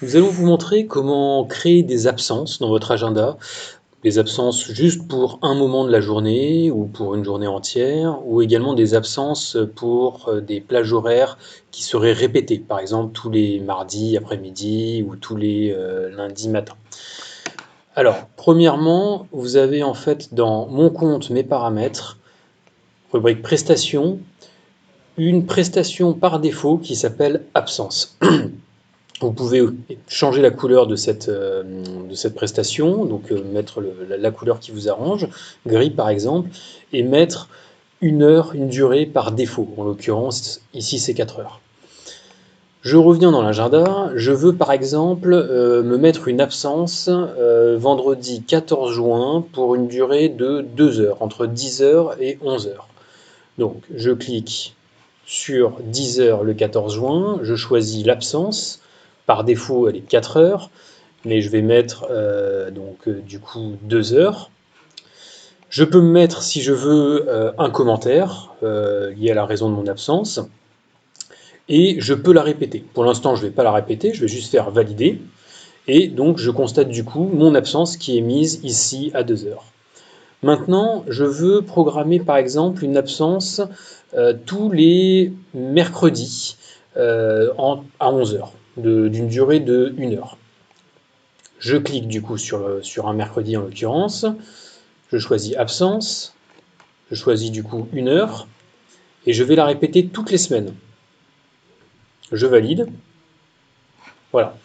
Nous allons vous montrer comment créer des absences dans votre agenda. Des absences juste pour un moment de la journée ou pour une journée entière, ou également des absences pour des plages horaires qui seraient répétées, par exemple tous les mardis après-midi ou tous les lundis matin. Alors, premièrement, vous avez en fait dans Mon compte, mes paramètres, rubrique prestations, une prestation par défaut qui s'appelle absence. Vous pouvez changer la couleur de cette prestation, donc mettre la couleur qui vous arrange, gris par exemple, et mettre une heure, une durée par défaut. En l'occurrence, ici c'est 4 heures. Je reviens dans l'agenda, je veux par exemple me mettre une absence vendredi 14 juin pour une durée de 2 heures, entre 10 heures et 11 heures. Donc je clique sur 10 heures le 14 juin, je choisis l'absence. Par défaut, elle est de 4 heures, mais je vais mettre du coup 2 heures. Je peux me mettre, si je veux, un commentaire lié à la raison de mon absence, et je peux la répéter. Pour l'instant, je ne vais pas la répéter, je vais juste faire valider, et donc je constate du coup mon absence qui est mise ici à 2 heures. Maintenant, je veux programmer par exemple une absence tous les mercredis à 11 heures, d'une durée de 1 heure. Je clique du coup sur un mercredi en l'occurrence, je choisis absence, je choisis du coup 1 heure, et je vais la répéter toutes les semaines. Je valide. Voilà.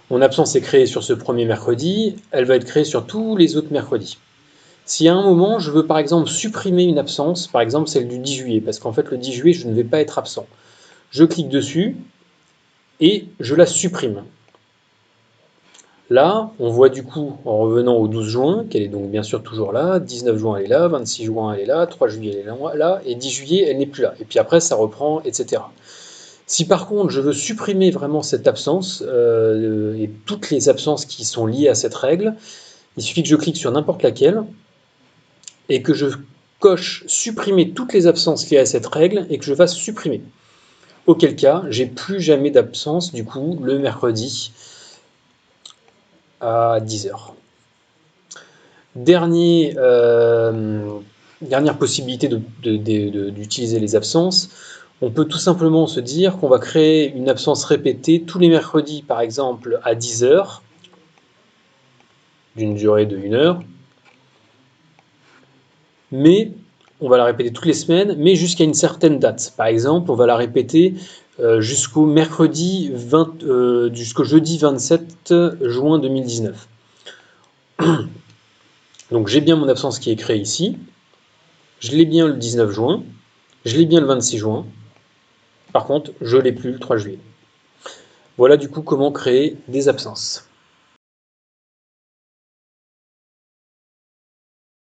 Mon absence est créée sur ce premier mercredi, elle va être créée sur tous les autres mercredis. Si à un moment, je veux par exemple supprimer une absence, par exemple celle du 10 juillet, parce qu'en fait le 10 juillet, je ne vais pas être absent, je clique dessus et je la supprime. Là, on voit du coup, en revenant au 12 juin, qu'elle est donc bien sûr toujours là, 19 juin elle est là, 26 juin elle est là, 3 juillet elle est là, et 10 juillet elle n'est plus là. Et puis après ça reprend, etc. Si par contre je veux supprimer vraiment cette absence, et toutes les absences qui sont liées à cette règle, il suffit que je clique sur n'importe laquelle, et que je coche supprimer toutes les absences liées à cette règle, et que je fasse supprimer. Auquel cas, j'ai plus jamais d'absence du coup le mercredi à 10 heures. Dernière possibilité d'utiliser les absences, on peut tout simplement se dire qu'on va créer une absence répétée tous les mercredis, par exemple à 10 heures, d'une durée de 1 heure, mais on va la répéter toutes les semaines, mais jusqu'à une certaine date. Par exemple, on va la répéter jusqu'au jeudi 27 juin 2019. Donc j'ai bien mon absence qui est créée ici, je l'ai bien le 19 juin, je l'ai bien le 26 juin, par contre je ne l'ai plus le 3 juillet. Voilà du coup comment créer des absences.